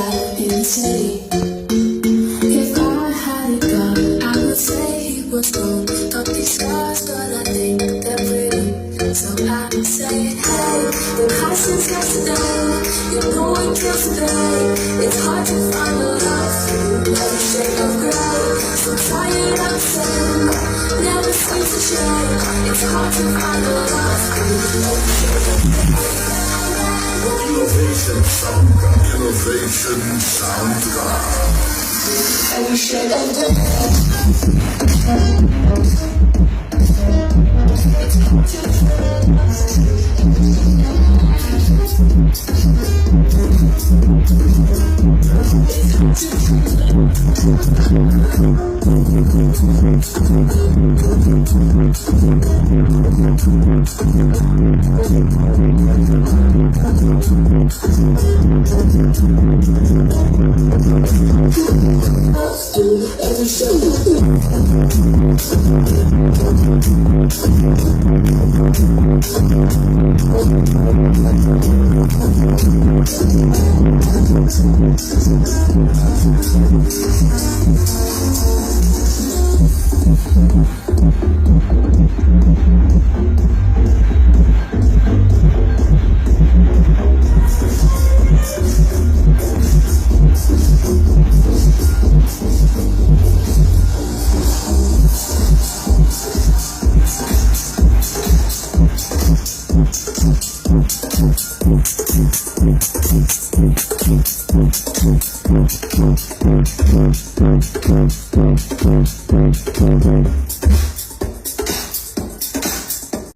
out in the city. If I had a gun, I would say he was wrong. Got these scars, but I think they're pretty. So I'm saying, hey, the past is yesterday. You know it kills today. It's hard to find a love through every shade of gray. So tired of saying, never seems to change. It's hard to find a love through every shade of gray. Innovation sound, innovation sound. Every shade of gray.